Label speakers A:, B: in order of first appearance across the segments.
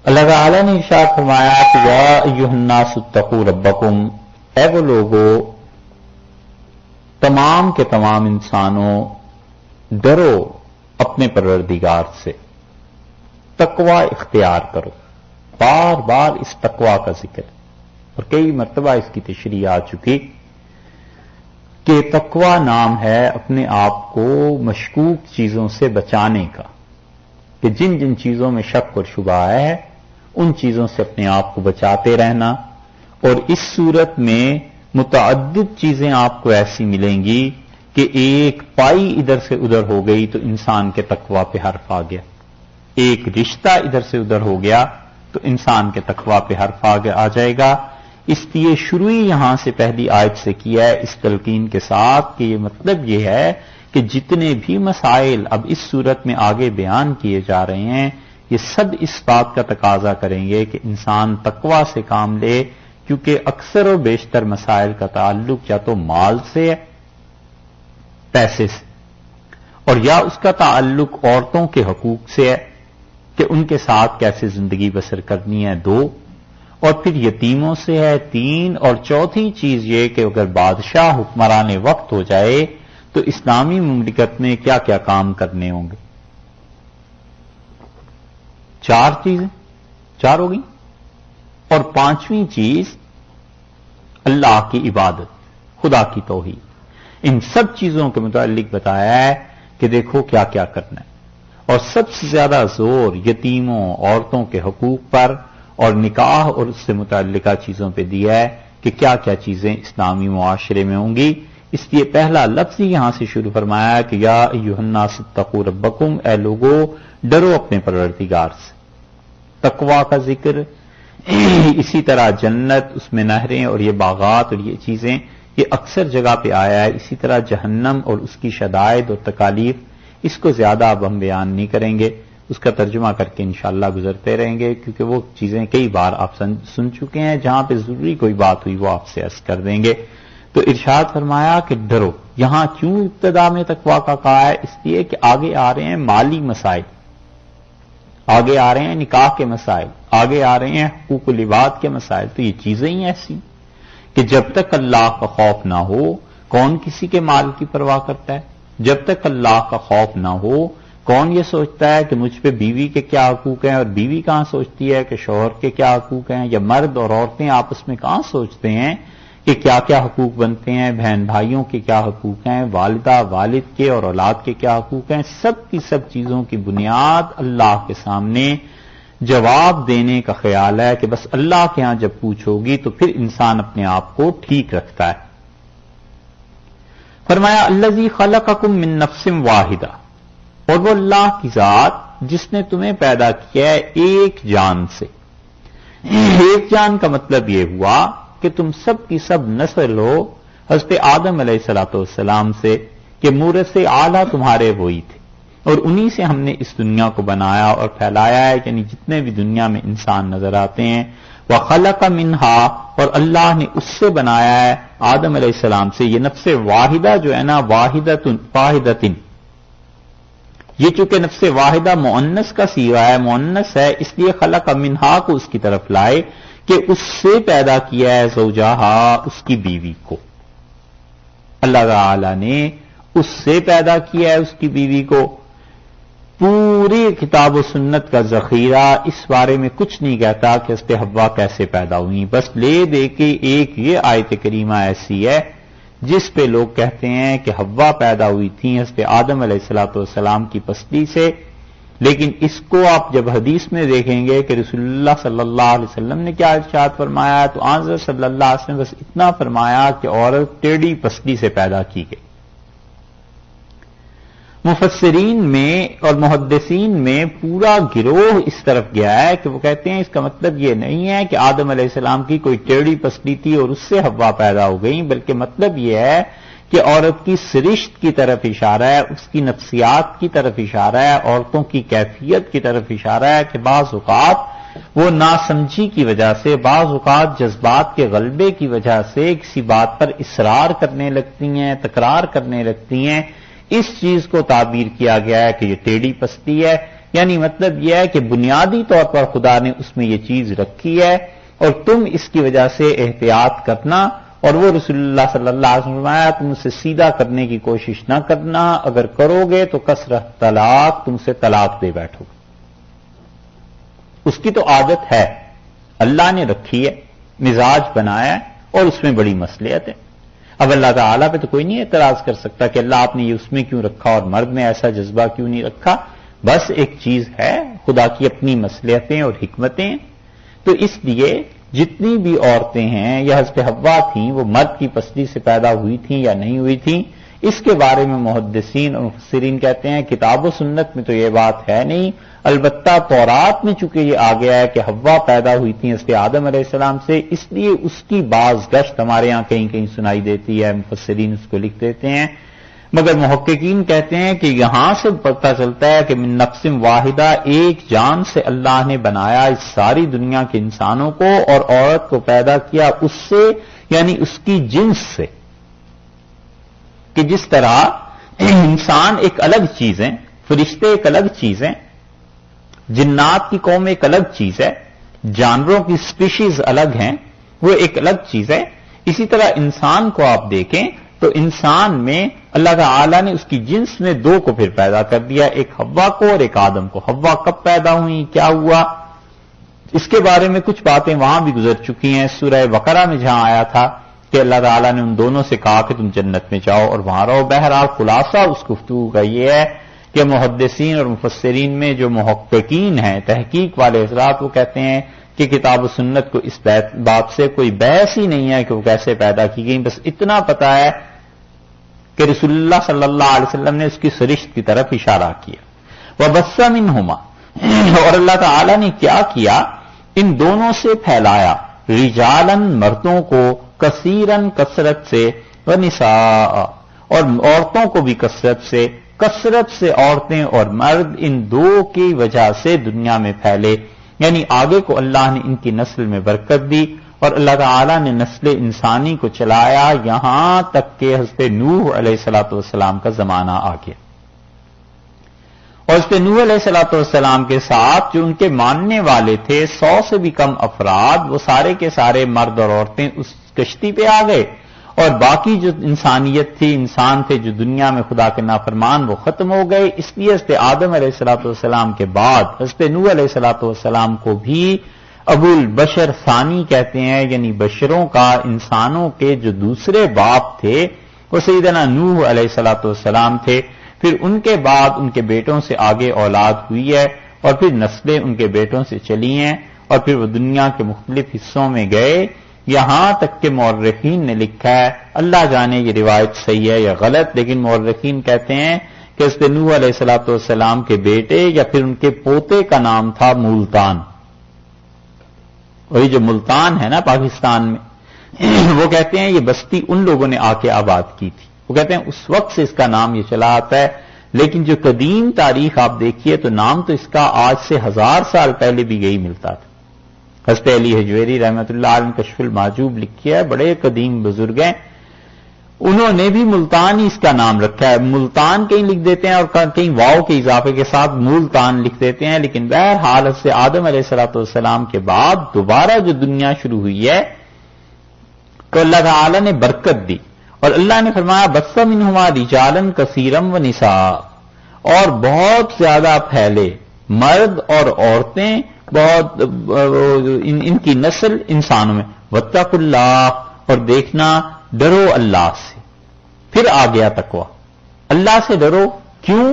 A: اللہ تعالی نے ارشاد فرمایا کہ یا ایھا الناس اتقوا ربکم، اے وہ لوگو، تمام کے تمام انسانوں ڈرو اپنے پروردگار سے، تقوی اختیار کرو۔ بار بار اس تقوی کا ذکر اور کئی مرتبہ اس کی تشریح آ چکی کہ تقوی نام ہے اپنے آپ کو مشکوک چیزوں سے بچانے کا، کہ جن جن چیزوں میں شک اور شبہ ہے ان چیزوں سے اپنے آپ کو بچاتے رہنا۔ اور اس صورت میں متعدد چیزیں آپ کو ایسی ملیں گی کہ ایک پائی ادھر سے ادھر ہو گئی تو انسان کے تقوی پہ حرف آ گیا، ایک رشتہ ادھر سے ادھر ہو گیا تو انسان کے تقوی پہ حرف آ جائے گا۔ اس لیے شروع ہی یہاں سے پہلی آیت سے کیا ہے اس تلقین کے ساتھ کہ یہ مطلب یہ ہے کہ جتنے بھی مسائل اب اس صورت میں آگے بیان کیے جا رہے ہیں یہ سب اس بات کا تقاضا کریں گے کہ انسان تقوی سے کام لے، کیونکہ اکثر و بیشتر مسائل کا تعلق یا تو مال سے ہے، پیسے سے، اور یا اس کا تعلق عورتوں کے حقوق سے ہے کہ ان کے ساتھ کیسے زندگی بسر کرنی ہے، 2، اور پھر یتیموں سے ہے، 3، اور چوتھی چیز یہ کہ اگر بادشاہ حکمران وقت ہو جائے تو اسلامی مملکت میں کیا کیا کام کرنے ہوں گے۔ 4 چیزیں، 4 ہو گئی، اور 5ویں چیز اللہ کی عبادت، خدا کی توحید۔ ان سب چیزوں کے متعلق بتایا ہے کہ دیکھو کیا کیا کرنا ہے، اور سب سے زیادہ زور یتیموں، عورتوں کے حقوق پر اور نکاح اور اس سے متعلقہ چیزوں پہ دیا ہے کہ کیا کیا چیزیں اسلامی معاشرے میں ہوں گی۔ اس لیے پہلا لفظ ہی یہاں سے شروع فرمایا کہ یا ایھا الناس اتقوا ربکم، اے لوگو ڈرو اپنے پروردگار سے۔ تقوی کا ذکر، اسی طرح جنت، اس میں نہریں اور یہ باغات اور یہ چیزیں، یہ اکثر جگہ پہ آیا ہے۔ اسی طرح جہنم اور اس کی شدائد اور تکالیف، اس کو زیادہ اب ہم بیان نہیں کریں گے، اس کا ترجمہ کر کے انشاءاللہ گزرتے رہیں گے، کیونکہ وہ چیزیں کئی بار آپ سن چکے ہیں، جہاں پہ ضروری کوئی بات ہوئی وہ آپ سے عرض کر دیں گے۔ تو ارشاد فرمایا کہ ڈرو۔ یہاں کیوں ابتدا میں تقوی کا کہا ہے؟ اس لیے کہ آگے آ رہے ہیں مالی مسائل، آگے آ رہے ہیں نکاح کے مسائل، آگے آ رہے ہیں حقوق العباد کے مسائل۔ تو یہ چیزیں ہی ایسی کہ جب تک اللہ کا خوف نہ ہو کون کسی کے مال کی پرواہ کرتا ہے؟ جب تک اللہ کا خوف نہ ہو کون یہ سوچتا ہے کہ مجھ پہ بیوی کے کیا حقوق ہیں، اور بیوی کہاں سوچتی ہے کہ شوہر کے کیا حقوق ہیں، یا مرد اور عورتیں آپس میں کہاں سوچتے ہیں کہ کیا کیا حقوق بنتے ہیں، بہن بھائیوں کے کیا حقوق ہیں، والدہ والد کے اور اولاد کے کیا حقوق ہیں۔ سب کی سب چیزوں کی بنیاد اللہ کے سامنے جواب دینے کا خیال ہے کہ بس اللہ کے ہاں جب پوچھو گی تو پھر انسان اپنے آپ کو ٹھیک رکھتا ہے۔ فرمایا الذی خلقکم من نفس واحدہ، اور وہ اللہ کی ذات جس نے تمہیں پیدا کیا ہے ایک جان سے۔ ایک جان کا مطلب یہ ہوا کہ تم سب کی سب نسل ہو حضرت آدم علیہ السلام سے، کہ مورث اعلیٰ تمہارے وہی تھے، اور انہی سے ہم نے اس دنیا کو بنایا اور پھیلایا ہے، یعنی جتنے بھی دنیا میں انسان نظر آتے ہیں۔ وَخَلَقَ مِنْهَا، اور اللہ نے اس سے بنایا ہے آدم علیہ السلام سے۔ یہ نفس واحدہ جو ہے نا، واحدتن، یہ چونکہ نفس واحدہ مؤنث کا صیغہ ہے، مؤنث ہے، اس لیے خلق منہا کو اس کی طرف لائے کہ اس سے پیدا کیا ہے زوجہا، اس کی بیوی کو۔ اللہ تعالی نے اس سے پیدا کیا ہے اس کی بیوی کو۔ پوری کتاب و سنت کا ذخیرہ اس بارے میں کچھ نہیں کہتا کہ حضرت حوا کیسے پیدا ہوئی، بس لے دے کے ایک یہ آیت کریمہ ایسی ہے جس پہ لوگ کہتے ہیں کہ حوا پیدا ہوئی تھی حضرت آدم علیہ السلام کی پسلی سے، لیکن اس کو آپ جب حدیث میں دیکھیں گے کہ رسول اللہ صلی اللہ علیہ وسلم نے کیا ارشاد فرمایا، تو آنظر صلی اللہ علیہ وسلم بس اتنا فرمایا کہ عورت ٹیڑھی پسلی سے پیدا کی گئی۔ مفسرین میں اور محدثین میں پورا گروہ اس طرف گیا ہے کہ وہ کہتے ہیں اس کا مطلب یہ نہیں ہے کہ آدم علیہ السلام کی کوئی ٹیڑھی پسلی تھی اور اس سے حوا پیدا ہو گئی، بلکہ مطلب یہ ہے کہ عورت کی سرشت کی طرف اشارہ ہے، اس کی نفسیات کی طرف اشارہ ہے، عورتوں کی کیفیت کی طرف اشارہ ہے کہ بعض اوقات وہ ناسمجھی کی وجہ سے، بعض اوقات جذبات کے غلبے کی وجہ سے کسی بات پر اصرار کرنے لگتی ہیں، تکرار کرنے لگتی ہیں۔ اس چیز کو تعبیر کیا گیا ہے کہ یہ ٹیڑھی پستی ہے، یعنی مطلب یہ ہے کہ بنیادی طور پر خدا نے اس میں یہ چیز رکھی ہے اور تم اس کی وجہ سے احتیاط کرنا، اور وہ رسول اللہ صلی اللہ علیہ وسلم فرمایا تم اسے سیدھا کرنے کی کوشش نہ کرنا، اگر کرو گے تو کثرت طلاق، تم سے طلاق دے بیٹھو گے۔ اس کی تو عادت ہے، اللہ نے رکھی ہے، مزاج بنایا ہے، اور اس میں بڑی مصلحت ہے۔ اب اللہ تعالیٰ پہ تو کوئی نہیں اعتراض کر سکتا کہ اللہ آپ نے یہ اس میں کیوں رکھا اور مرد میں ایسا جذبہ کیوں نہیں رکھا، بس ایک چیز ہے، خدا کی اپنی مصلحتیں اور حکمتیں۔ تو اس لیے جتنی بھی عورتیں ہیں یا حضرت حوا تھیں وہ مرد کی پسلی سے پیدا ہوئی تھیں یا نہیں ہوئی تھیں، اس کے بارے میں محدثین اور مفسرین کہتے ہیں کتاب و سنت میں تو یہ بات ہے نہیں، البتہ تورات میں چونکہ یہ آ گیا ہے کہ حوا پیدا ہوئی تھیں حضرت آدم علیہ السلام سے، اس لیے اس کی باز گشت ہمارے ہاں کہیں کہیں سنائی دیتی ہے، مفسرین اس کو لکھ دیتے ہیں۔ مگر محققین کہتے ہیں کہ یہاں سے پتہ چلتا ہے کہ من نفس واحدہ، ایک جان سے اللہ نے بنایا اس ساری دنیا کے انسانوں کو، اور عورت کو پیدا کیا اس سے، یعنی اس کی جنس سے، کہ جس طرح انسان ایک الگ چیز ہے، فرشتے ایک الگ چیز ہیں، جنات کی قوم ایک الگ چیز ہے، جانوروں کی سپیشیز الگ ہیں، وہ ایک الگ چیز ہے، اسی طرح انسان کو آپ دیکھیں تو انسان میں اللہ تعالی نے اس کی جنس میں دو کو پھر پیدا کر دیا، ایک حوا کو اور ایک آدم کو۔ حوا کب پیدا ہوئی، کیا ہوا، اس کے بارے میں کچھ باتیں وہاں بھی گزر چکی ہیں، سورہ بقرہ میں جہاں آیا تھا کہ اللہ تعالیٰ نے ان دونوں سے کہا کہ تم جنت میں جاؤ اور وہاں رہو۔ بہرحال خلاصہ اس گفتگو کا یہ ہے کہ محدثین اور مفسرین میں جو محققین ہیں، تحقیق والے حضرات، وہ کہتے ہیں کہ کتاب و سنت کو اس بات سے کوئی بحث ہی نہیں ہے کہ وہ کیسے پیدا کی گئی، بس اتنا پتا ہے کہ رسول اللہ صلی اللہ علیہ وسلم نے اس کی سرشت کی طرف اشارہ کیا۔ وَبَثَّ مِنْهُمَا، اور اللہ تعالیٰ نے کیا کیا، ان دونوں سے پھیلایا، رجالن مردوں کو، کثیرن کثرت سے، ونساء اور عورتوں کو بھی کثرت سے عورتیں اور مرد ان دو کی وجہ سے دنیا میں پھیلے، یعنی آگے کو اللہ نے ان کی نسل میں برکت دی، اور اللہ تعالیٰ نے نسل انسانی کو چلایا یہاں تک کہ حضرت نوح علیہ الصلوۃ والسلام کا زمانہ آ گیا۔ اور حضرت نوح علیہ الصلوۃ والسلام کے ساتھ جو ان کے ماننے والے تھے 100 سے بھی کم افراد، وہ سارے کے سارے مرد اور عورتیں اس کشتی پہ آ گئے، اور باقی جو انسانیت تھی، انسان تھے جو دنیا میں خدا کے نافرمان، وہ ختم ہو گئے۔ اس لیے حضرت آدم علیہ الصلوۃ والسلام کے بعد حضرت نوح علیہ الصلوۃ والسلام کو بھی ابو البشر ثانی کہتے ہیں، یعنی بشروں کا، انسانوں کے جو دوسرے باپ تھے وہ سیدنا نوح علیہ الصلوۃ والسلام تھے۔ پھر ان کے بعد ان کے بیٹوں سے آگے اولاد ہوئی ہے، اور پھر نسلیں ان کے بیٹوں سے چلی ہیں، اور پھر وہ دنیا کے مختلف حصوں میں گئے، یہاں تک کہ مورخین نے لکھا ہے، اللہ جانے یہ روایت صحیح ہے یا غلط، لیکن مورخین کہتے ہیں کہ حضرت نوح علیہ الصلوۃ والسلام کے بیٹے یا پھر ان کے پوتے کا نام تھا ملتان، وہی جو ملتان ہے نا پاکستان میں، وہ کہتے ہیں یہ بستی ان لوگوں نے آ کے آباد کی تھی، وہ کہتے ہیں اس وقت سے اس کا نام یہ چلا آتا ہے، لیکن جو قدیم تاریخ آپ دیکھیے تو نام تو اس کا آج سے 1000 سال پہلے بھی یہی ملتا تھا۔ حضرت علی حجویری رحمۃ اللہ علیہ کشف المحجوب لکھی ہے، بڑے قدیم بزرگ ہیں، انہوں نے بھی ملتان ہی اس کا نام رکھا ہے، ملتان کہیں لکھ دیتے ہیں اور کہیں واو کے اضافے کے ساتھ ملتان لکھ دیتے ہیں، لیکن بہرحال سے آدم علیہ الصلوۃ والسلام کے بعد دوبارہ جو دنیا شروع ہوئی ہے تو اللہ تعالی نے برکت دی، اور اللہ نے فرمایا بث منہما رجالا کثیرا ونساء، اور بہت زیادہ پھیلے مرد اور عورتیں، بہت ان کی نسل انسانوں میں، واتقوا اللہ، اور دیکھنا ڈرو اللہ سے۔ پھر آ گیا تقویٰ، اللہ سے ڈرو، کیوں؟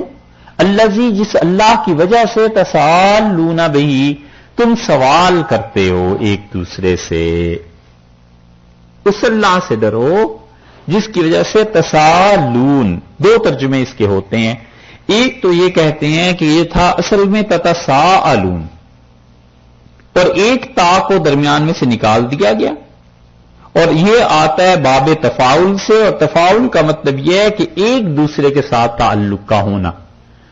A: الذی، جس اللہ کی وجہ سے تسالون بہ، تم سوال کرتے ہو ایک دوسرے سے، اس اللہ سے ڈرو جس کی وجہ سے تسالون، دو ترجمے اس کے ہوتے ہیں، ایک تو یہ کہتے ہیں کہ یہ تھا اصل میں تتساءلون، اور ایک تا کو درمیان میں سے نکال دیا گیا، اور یہ آتا ہے باب تفاعل سے، اور تفاعل کا مطلب یہ ہے کہ ایک دوسرے کے ساتھ تعلق کا ہونا،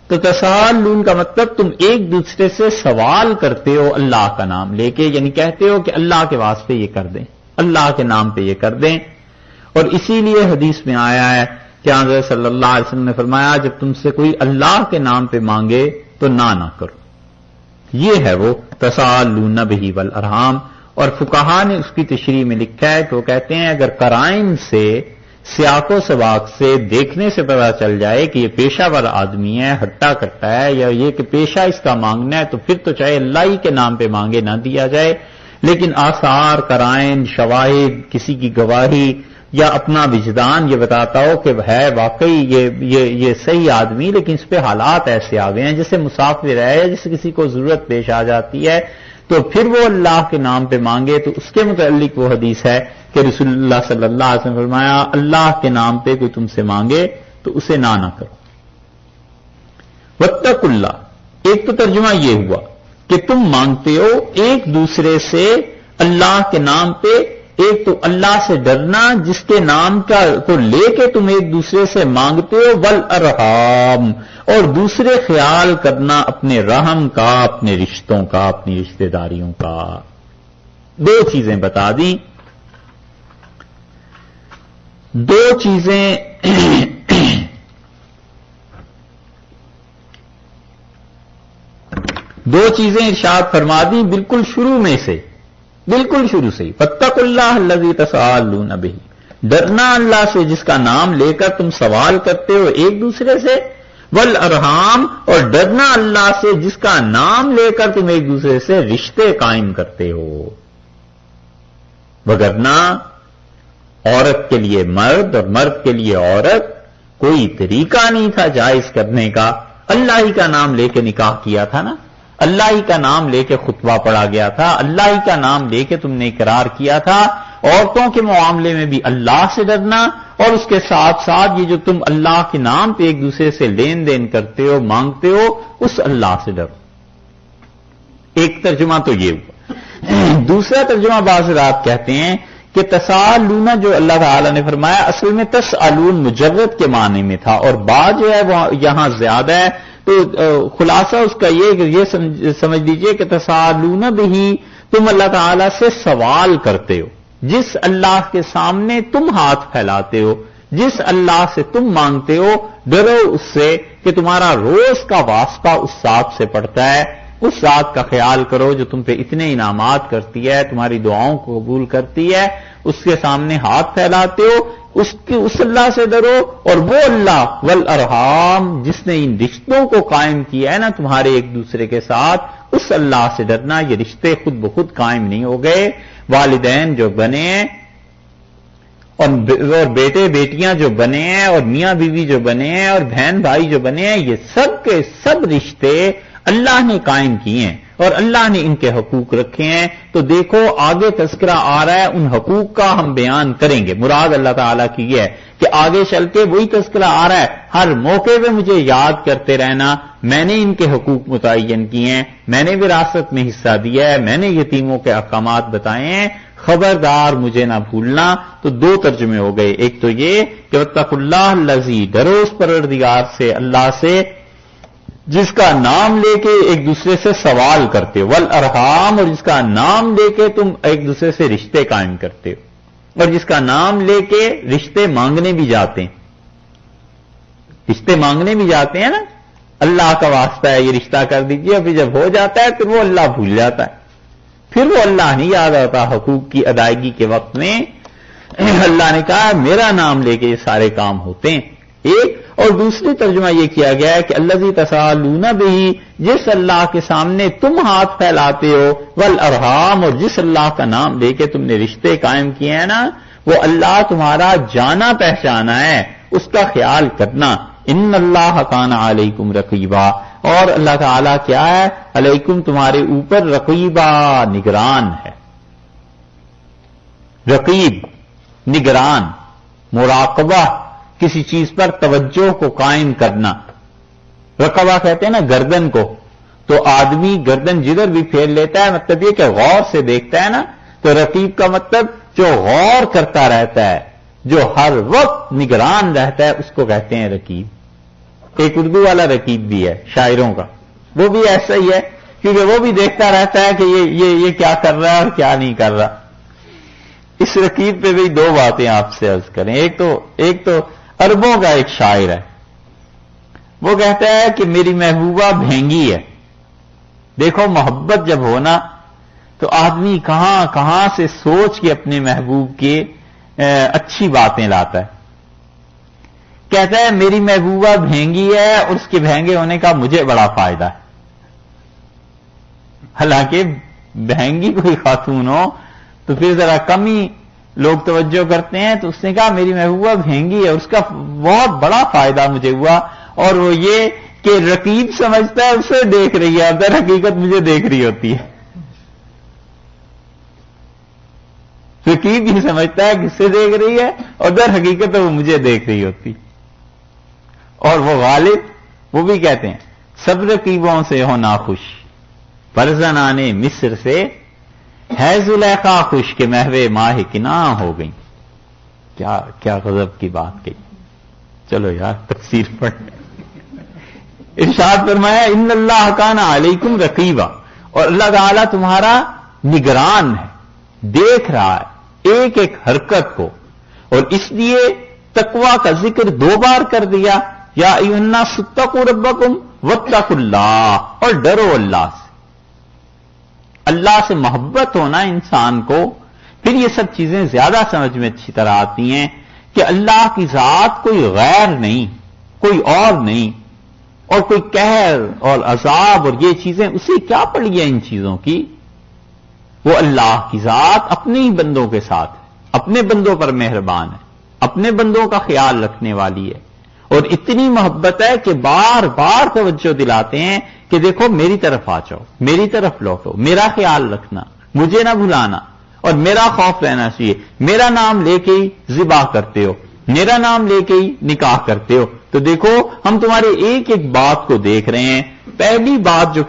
A: تو تسالون کا مطلب تم ایک دوسرے سے سوال کرتے ہو اللہ کا نام لے کے، یعنی کہتے ہو کہ اللہ کے واسطے یہ کر دیں، اللہ کے نام پہ یہ کر دیں، اور اسی لیے حدیث میں آیا ہے کہ حضرت صلی اللہ علیہ وسلم نے فرمایا جب تم سے کوئی اللہ کے نام پہ مانگے تو نہ کرو، یہ ہے وہ تسالون بہ والارحام. اور فقہا نے اس کی تشریح میں لکھا ہے کہ وہ کہتے ہیں اگر قرائن سے سیاق و سباق سے دیکھنے سے پتا چل جائے کہ یہ پیشہ ور آدمی ہے، ہٹا کرتا ہے، یا یہ کہ پیشہ اس کا مانگنا ہے، تو پھر تو چاہے اللہ ہی کے نام پہ مانگے نہ دیا جائے. لیکن آثار، قرائن، شواہد، کسی کی گواہی یا اپنا وجدان یہ بتاتا ہو کہ ہے واقعی یہ صحیح آدمی، لیکن اس پہ حالات ایسے آ گئے ہیں جیسے مسافر ہے، جیسے کسی کو ضرورت پیش آ جاتی ہے، تو پھر وہ اللہ کے نام پہ مانگے. تو اس کے متعلق وہ حدیث ہے کہ رسول اللہ صلی اللہ علیہ وسلم نے فرمایا اللہ کے نام پہ کوئی تم سے مانگے تو اسے نہ کرو. واتقوا اللہ، ایک تو ترجمہ یہ ہوا کہ تم مانگتے ہو ایک دوسرے سے اللہ کے نام پہ. ایک تو اللہ سے ڈرنا جس کے نام کا کو لے کے تم ایک دوسرے سے مانگتے ہو، والارحام، اور دوسرے خیال کرنا اپنے رحم کا، اپنے رشتوں کا، اپنی رشتہ داریوں کا. دو چیزیں بتا دی، دو چیزیں ارشاد فرما دی بالکل شروع میں سے، بالکل شروع سے. فاتقوا اللہ الذی تسالون بہ، ڈرنا اللہ سے جس کا نام لے کر تم سوال کرتے ہو ایک دوسرے سے. والارحام، اور ڈرنا اللہ سے جس کا نام لے کر تم ایک دوسرے سے رشتے قائم کرتے ہو. وگرنہ عورت کے لیے مرد اور مرد کے لیے عورت کوئی طریقہ نہیں تھا جائز کرنے کا. اللہ ہی کا نام لے کے نکاح کیا تھا نا، اللہ ہی کا نام لے کے خطبہ پڑھا گیا تھا، اللہ ہی کا نام لے کے تم نے اقرار کیا تھا. عورتوں کے معاملے میں بھی اللہ سے ڈرنا، اور اس کے ساتھ ساتھ یہ جو تم اللہ کے نام پہ ایک دوسرے سے لین دین کرتے ہو، مانگتے ہو، اس اللہ سے ڈرو. ایک ترجمہ تو یہ ہوا. دوسرا ترجمہ بعض رات کہتے ہیں کہ تسالون جو اللہ تعالی نے فرمایا اصل میں تسالون مجرد کے معنی میں تھا، اور بعض جو ہے وہ یہاں زیادہ ہے. تو خلاصہ اس کا یہ کہ یہ سمجھ لیجئے کہ تسالون بہ، تم اللہ تعالی سے سوال کرتے ہو، جس اللہ کے سامنے تم ہاتھ پھیلاتے ہو، جس اللہ سے تم مانگتے ہو، ڈرو اس سے کہ تمہارا روز کا واسطہ اس ذات سے پڑتا ہے. اس ذات کا خیال کرو جو تم پہ اتنے انعامات کرتی ہے، تمہاری دعاؤں کو قبول کرتی ہے، اس کے سامنے ہاتھ پھیلاتے ہو، اس اللہ سے ڈرو. اور وہ اللہ والارحام جس نے ان رشتوں کو قائم کیا ہے نا تمہارے ایک دوسرے کے ساتھ، اس اللہ سے ڈرنا. یہ رشتے خود بخود قائم نہیں ہو گئے. والدین جو بنے ہیں اور بیٹے بیٹیاں جو بنے ہیں اور میاں بیوی جو بنے ہیں اور بہن بھائی جو بنے ہیں، یہ سب کے سب رشتے اللہ نے قائم کیے ہیں اور اللہ نے ان کے حقوق رکھے ہیں. تو دیکھو آگے تذکرہ آ رہا ہے، ان حقوق کا ہم بیان کریں گے. مراد اللہ تعالیٰ کی یہ ہے کہ آگے چل کے وہی تذکرہ آ رہا ہے، ہر موقع پہ مجھے یاد کرتے رہنا میں نے ان کے حقوق متعین کیے ہیں، میں نے وراثت میں حصہ دیا ہے، میں نے یتیموں کے احکامات بتائے ہیں، خبردار مجھے نہ بھولنا. تو دو ترجمے ہو گئے. ایک تو یہ کہ واتقوا اللہ الذی، ڈرو اس پروردگار سے، اللہ سے جس کا نام لے کے ایک دوسرے سے سوال کرتے ہو، والارحام، اور جس کا نام لے کے تم ایک دوسرے سے رشتے قائم کرتے ہو، اور جس کا نام لے کے رشتے مانگنے بھی جاتے ہیں. رشتے مانگنے بھی جاتے ہیں نا، اللہ کا واسطہ ہے یہ رشتہ کر دیجیے، اور پھر جب ہو جاتا ہے پھر وہ اللہ بھول جاتا ہے، پھر وہ اللہ نہیں یاد آتا. حقوق کی ادائیگی کے وقت میں اللہ نے کہا میرا نام لے کے یہ سارے کام ہوتے ہیں. ایک اور دوسری ترجمہ یہ کیا گیا ہے کہ الذی تسالون بہ، جس اللہ کے سامنے تم ہاتھ پھیلاتے ہو، والارحام، اور جس اللہ کا نام لے کے تم نے رشتے قائم کیے ہیں نا، وہ اللہ تمہارا جانا پہچانا ہے، اس کا خیال کرنا. ان اللہ کان علیکم رقیبا، اور اللہ تعالیٰ کیا ہے، علیکم تمہارے اوپر رقیبا، نگران ہے. رقیب نگران، مراقبہ، کسی چیز پر توجہ کو قائم کرنا. رقبہ کہتے ہیں نا گردن کو، تو آدمی گردن جدھر بھی پھیر لیتا ہے مطلب یہ کہ غور سے دیکھتا ہے نا. تو رقیب کا مطلب جو غور کرتا رہتا ہے، جو ہر وقت نگران رہتا ہے، اس کو کہتے ہیں رقیب. ایک اردو والا رقیب بھی ہے شاعروں کا، وہ بھی ایسا ہی ہے کیونکہ وہ بھی دیکھتا رہتا ہے کہ یہ کیا کر رہا ہے اور کیا نہیں کر رہا. اس رقیب پہ بھی دو باتیں آپ سے عرض کریں. ایک تو عربوں کا ایک شاعر ہے، وہ کہتا ہے کہ میری محبوبہ بھینگی ہے، دیکھو محبت جب ہونا تو آدمی کہاں کہاں سے سوچ کے اپنے محبوب کے اچھی باتیں لاتا ہے. کہتا ہے میری محبوبہ بھینگی ہے اور اس کے بھینگے ہونے کا مجھے بڑا فائدہ ہے. حالانکہ بھینگی کوئی خاتون ہو تو پھر ذرا کم ہی لوگ توجہ کرتے ہیں. تو اس نے کہا میری محبوبہ بھینگی ہے، اس کا بہت بڑا فائدہ مجھے ہوا، اور وہ یہ کہ رقیب سمجھتا ہے اسے دیکھ رہی ہے، در حقیقت مجھے دیکھ رہی ہوتی ہے. رقیب یہ سمجھتا ہے کس سے دیکھ رہی ہے اور در حقیقت وہ مجھے دیکھ رہی ہوتی. اور وہ غالب وہ بھی کہتے ہیں سب رقیبوں سے ہو ناخوش، پرزنان مصر سے ہے زلیخا خوش کے محو ماہ کناں ہو گئی. کیا غضب کی بات کہی. چلو یار تفسیر پڑھ. ارشاد فرمایا ان اللہ کان علیکم رقیبا، اور اللہ تعالیٰ تمہارا نگران ہے، دیکھ رہا ہے ایک ایک حرکت کو. اور اس لیے تقوی کا ذکر 2 بار کر دیا، یا ایھا الناس اتقوا ربکم واتقوا اللہ، اور ڈرو اللہ سے. اللہ سے محبت ہونا انسان کو پھر یہ سب چیزیں زیادہ سمجھ میں اچھی طرح آتی ہیں کہ اللہ کی ذات کوئی غیر نہیں، کوئی اور نہیں، اور کوئی قہر اور عذاب اور یہ چیزیں اسے کیا پڑی ہے ان چیزوں کی. وہ اللہ کی ذات اپنے ہی بندوں کے ساتھ ہے، اپنے بندوں پر مہربان ہے، اپنے بندوں کا خیال رکھنے والی ہے. اور اتنی محبت ہے کہ بار بار توجہ دلاتے ہیں کہ دیکھو میری طرف آ جاؤ، میری طرف لوٹو، میرا خیال رکھنا، مجھے نہ بھلانا، اور میرا خوف رہنا چاہیے. میرا نام لے کے ہی ذبح کرتے ہو، میرا نام لے کے ہی نکاح کرتے ہو. تو دیکھو ہم تمہارے ایک ایک بات کو دیکھ رہے ہیں. پہلی بات جو